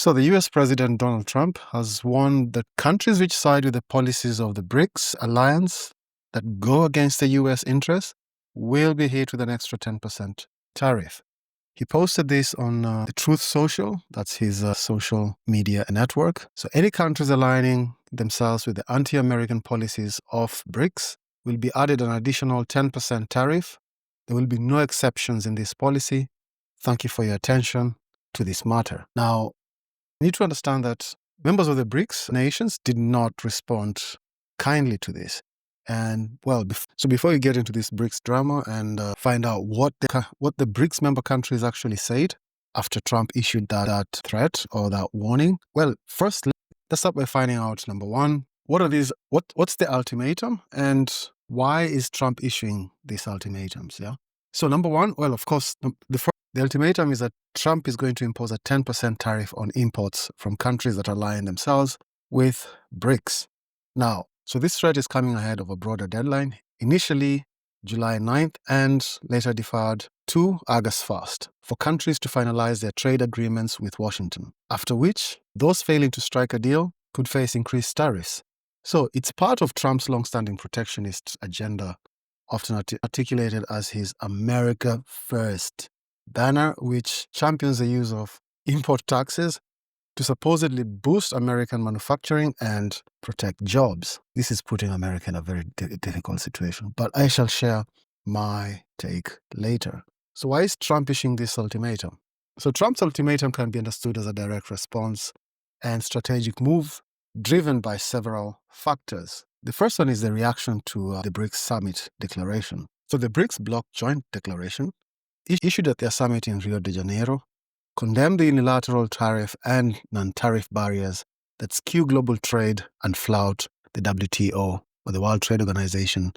So the US President Donald Trump has warned that countries which side with the policies of the BRICS alliance that go against the US interests will be hit with an extra 10% tariff. He posted this on the Truth Social, that's his social media network. So any countries aligning themselves with the anti-American policies of BRICS will be added an additional 10% tariff. There will be no exceptions in this policy. Thank you for your attention to this matter. Now, you need to understand that members of the BRICS nations did not respond kindly to this. And well, so before you get into this BRICS drama and find out what the BRICS member countries actually said after Trump issued that threat or that warning, well, first let's start by finding out, number one, what's the ultimatum and why is Trump issuing these ultimatums? Yeah. So number one, well, of course, the ultimatum is that Trump is going to impose a 10% tariff on imports from countries that align themselves with BRICS. Now, so this threat is coming ahead of a broader deadline, initially July 9th and later deferred to August 1st, for countries to finalize their trade agreements with Washington, after which those failing to strike a deal could face increased tariffs. So it's part of Trump's long-standing protectionist agenda, often articulated as his America First banner, which champions the use of import taxes to supposedly boost American manufacturing and protect jobs. This is putting America in a very difficult situation, but I shall share my take later. So why is Trump issuing this ultimatum? So Trump's ultimatum can be understood as a direct response and strategic move driven by several factors. The first one is the reaction to the BRICS Summit Declaration. So the BRICS Bloc Joint Declaration, issued at their summit in Rio de Janeiro, condemned the unilateral tariff and non-tariff barriers that skew global trade and flout the WTO, or the World Trade Organization,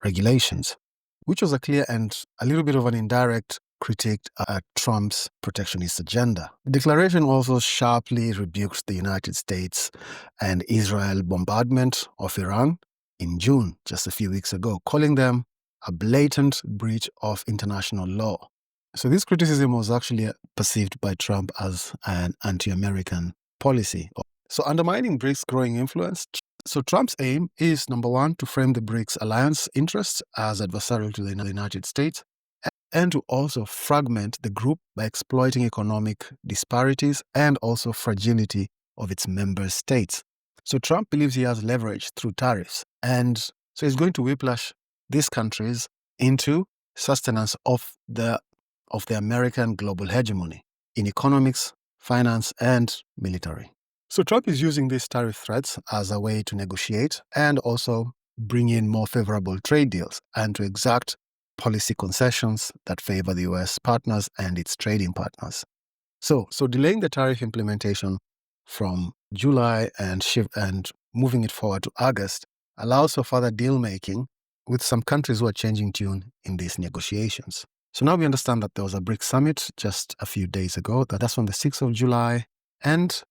regulations, which was a clear and a little bit of an indirect critique at Trump's protectionist agenda. The declaration also sharply rebuked the United States and Israel bombardment of Iran in June, just a few weeks ago, calling them a blatant breach of international law. So this criticism was actually perceived by Trump as an anti-American policy. So undermining BRICS' growing influence, so Trump's aim is, number one, to frame the BRICS alliance interests as adversarial to the United States, and to also fragment the group by exploiting economic disparities and also fragility of its member states. So Trump believes he has leverage through tariffs, and so he's going to whiplash these countries into sustenance of the American global hegemony in economics, finance, and military. So Trump is using these tariff threats as a way to negotiate and also bring in more favorable trade deals and to exact policy concessions that favor the U.S. partners and its trading partners. So delaying the tariff implementation from July and moving it forward to August allows for further deal-making with some countries who are changing tune in these negotiations. So now we understand that there was a BRICS summit just a few days ago. That's on the 6th of July. And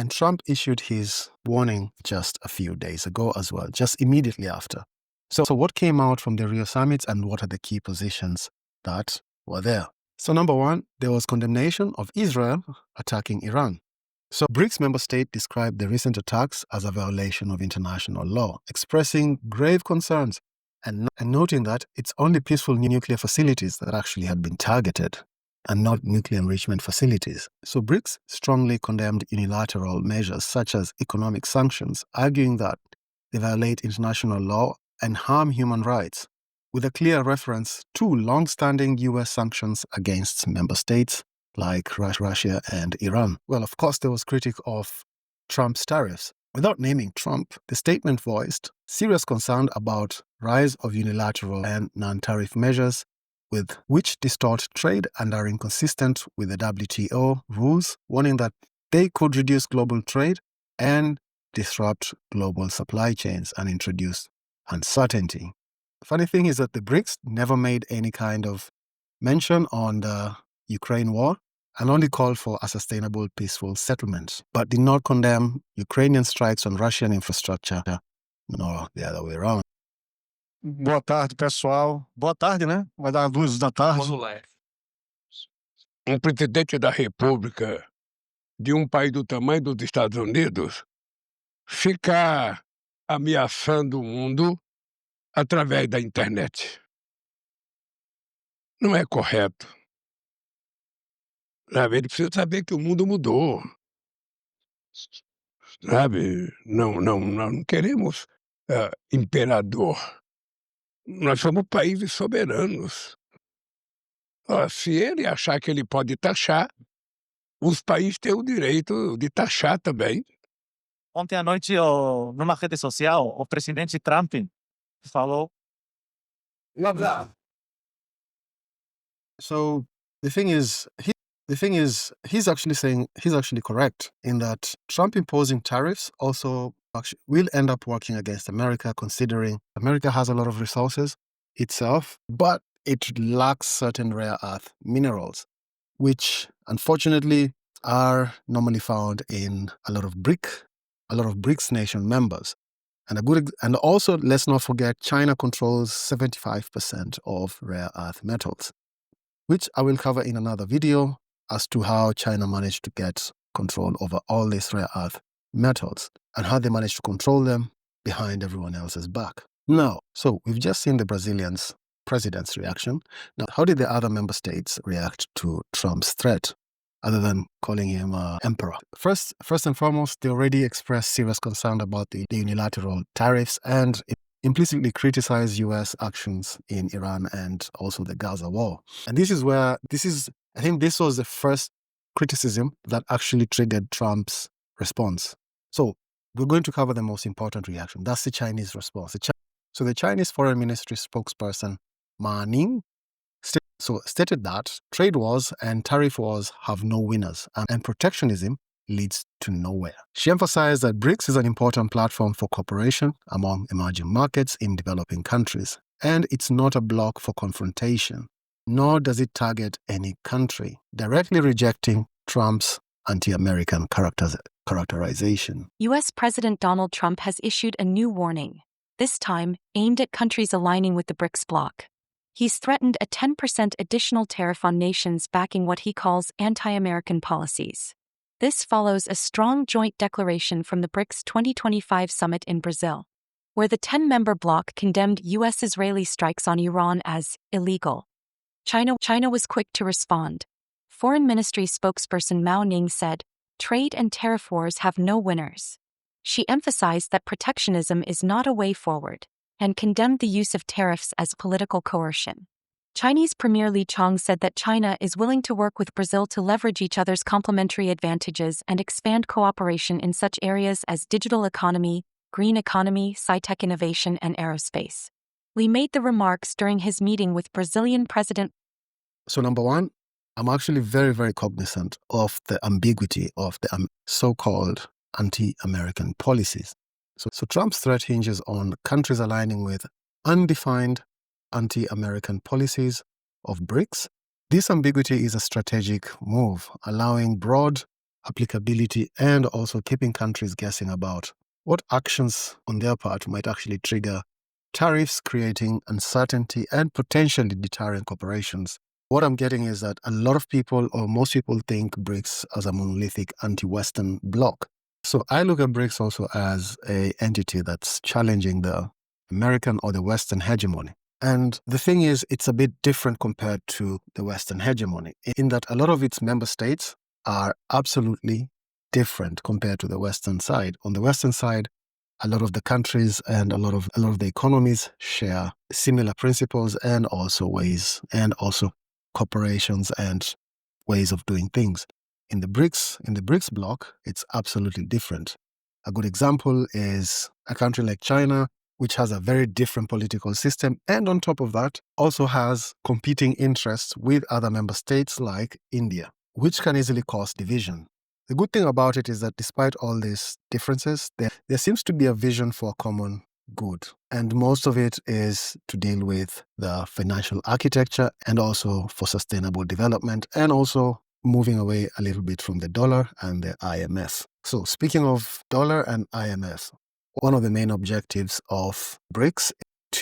Trump issued his warning just a few days ago as well, just immediately after. So what came out from the Rio summit and what are the key positions that were there? So number one, there was condemnation of Israel attacking Iran. So BRICS member states described the recent attacks as a violation of international law, expressing grave concerns and noting that it's only peaceful nuclear facilities that actually had been targeted and not nuclear enrichment facilities. So BRICS strongly condemned unilateral measures such as economic sanctions, arguing that they violate international law and harm human rights, with a clear reference to long-standing U.S. sanctions against member states like Russia and Iran. Well, of course, there was critique of Trump's tariffs. Without naming Trump, the statement voiced serious concern about rise of unilateral and non-tariff measures with which distort trade and are inconsistent with the WTO rules, warning that they could reduce global trade and disrupt global supply chains and introduce uncertainty. The funny thing is that the BRICS never made any kind of mention on the Ukraine war and only called for a sustainable, peaceful settlement, but did not condemn Ukrainian strikes on Russian infrastructure, nor the other way around. Boa tarde, pessoal. Boa tarde, né? Vai dar 2 da tarde. O presidente da República de país do tamanho dos Estados Unidos ficar ameaçando o mundo através da internet. Não é correto. Sabe, ele precisa saber que o mundo mudou. Sabe, nós não queremos, imperador. Nós somos países soberanos. Se ele achar que ele pode taxar, os países têm o direito de taxar também. Ontem à noite, numa rede social, o presidente Trump falou. So he's actually correct in that Trump imposing tariffs also will end up working against America, considering America has a lot of resources itself, but it lacks certain rare earth minerals, which unfortunately are normally found in a lot of BRICS nation members. And also, let's not forget, China controls 75% of rare earth metals, which I will cover in another video as to how China managed to get control over all these rare earth metals and how they managed to control them behind everyone else's back. Now, so we've just seen the president's reaction. Now, how did the other member states react to Trump's threat, other than calling him emperor? First and foremost, they already expressed serious concern about the unilateral tariffs and implicitly criticize U.S. actions in Iran and also the Gaza war. And I think this was the first criticism that actually triggered Trump's response. So we're going to cover the most important reaction. That's the Chinese response. So the Chinese Foreign Ministry spokesperson, Ma Ning, stated that trade wars and tariff wars have no winners, and protectionism leads to nowhere. She emphasized that BRICS is an important platform for cooperation among emerging markets in developing countries, and it's not a bloc for confrontation, nor does it target any country, directly rejecting Trump's anti-American characterization. U.S. President Donald Trump has issued a new warning, this time aimed at countries aligning with the BRICS bloc. He's threatened a 10% additional tariff on nations backing what he calls anti-American policies. This follows a strong joint declaration from the BRICS 2025 summit in Brazil, where the 10-member bloc condemned U.S.-Israeli strikes on Iran as illegal. China was quick to respond. Foreign Ministry spokesperson Mao Ning said, "Trade and tariff wars have no winners." She emphasized that protectionism is not a way forward, and condemned the use of tariffs as political coercion. Chinese Premier Li Qiang said that China is willing to work with Brazil to leverage each other's complementary advantages and expand cooperation in such areas as digital economy, green economy, sci-tech innovation, and aerospace. Li made the remarks during his meeting with Brazilian President. So number one, I'm actually very, very cognizant of the ambiguity of the so-called anti-American policies. So Trump's threat hinges on countries aligning with undefined anti-American policies of BRICS. This ambiguity is a strategic move, allowing broad applicability and also keeping countries guessing about what actions on their part might actually trigger tariffs, creating uncertainty and potentially deterring corporations. What I'm getting is that a lot of people, or most people, think BRICS as a monolithic anti-Western bloc. So I look at BRICS also as an entity that's challenging the American or the Western hegemony. And the thing is, it's a bit different compared to the Western hegemony in that a lot of its member states are absolutely different compared to the Western side. On the Western side, a lot of the countries and a lot of the economies share similar principles and also ways, and also corporations and ways of doing things. In the BRICS bloc, it's absolutely different. A good example is a country like China, which has a very different political system, and on top of that, also has competing interests with other member states like India, which can easily cause division. The good thing about it is that despite all these differences, there seems to be a vision for a common good. And most of it is to deal with the financial architecture and also for sustainable development, and also moving away a little bit from the dollar and the IMF. So speaking of dollar and IMF, one of the main objectives of BRICS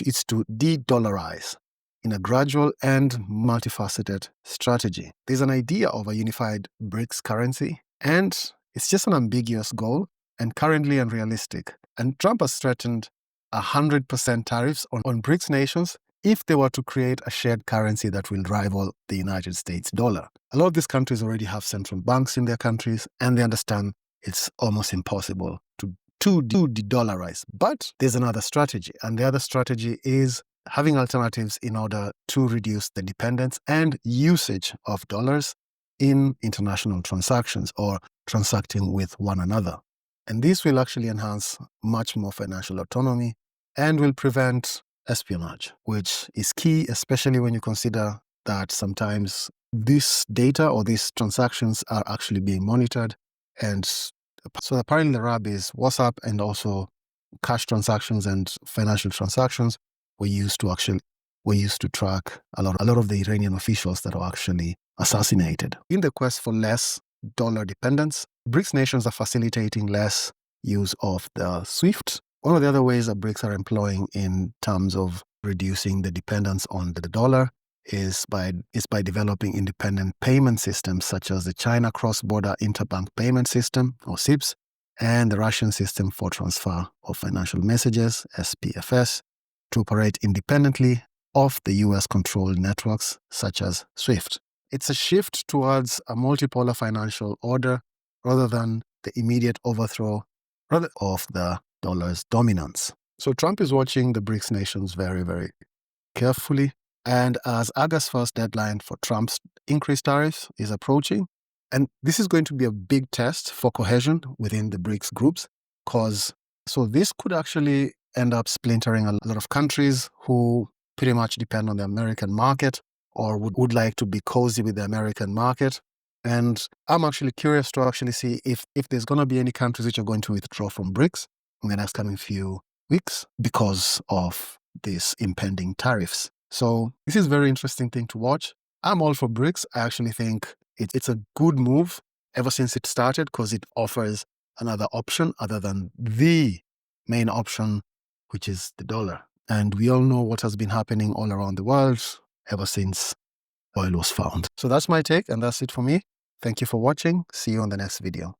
is to de-dollarize in a gradual and multifaceted strategy. There's an idea of a unified BRICS currency, And it's just an ambiguous goal and currently unrealistic. And Trump has threatened 100% tariffs on BRICS nations if they were to create a shared currency that will rival the United States dollar. A lot of these countries already have central banks in their countries, and they understand it's almost impossible to de-dollarize. But there's another strategy, and the other strategy is having alternatives in order to reduce the dependence and usage of dollars in international transactions or transacting with one another. And this will actually enhance much more financial autonomy and will prevent espionage, which is key, especially when you consider that sometimes this data or these transactions are actually being monitored. And so apparently the rub is WhatsApp and also cash transactions and financial transactions were used to track a lot of the Iranian officials that were actually assassinated. In the quest for less dollar dependence, BRICS nations are facilitating less use of the SWIFT. One of the other ways that BRICS are employing in terms of reducing the dependence on the dollar is by developing independent payment systems such as the China Cross-Border Interbank Payment System, or CIPS, and the Russian System for Transfer of Financial Messages, SPFS, to operate independently of the US-controlled networks such as SWIFT. It's a shift towards a multipolar financial order rather than the immediate overthrow of the dollar's dominance. So Trump is watching the BRICS nations very, very carefully. And as August 1st deadline for Trump's increased tariffs is approaching, and this is going to be a big test for cohesion within the BRICS groups, so this could actually end up splintering a lot of countries who pretty much depend on the American market or would like to be cozy with the American market. And I'm actually curious to actually see if there's going to be any countries which are going to withdraw from BRICS in the next coming few weeks because of these impending tariffs. So this is a very interesting thing to watch. I'm all for BRICS. I actually think it's a good move ever since it started because it offers another option other than the main option, which is the dollar. And we all know what has been happening all around the world ever since oil was found. So that's my take, and that's it for me. Thank you for watching. See you on the next video.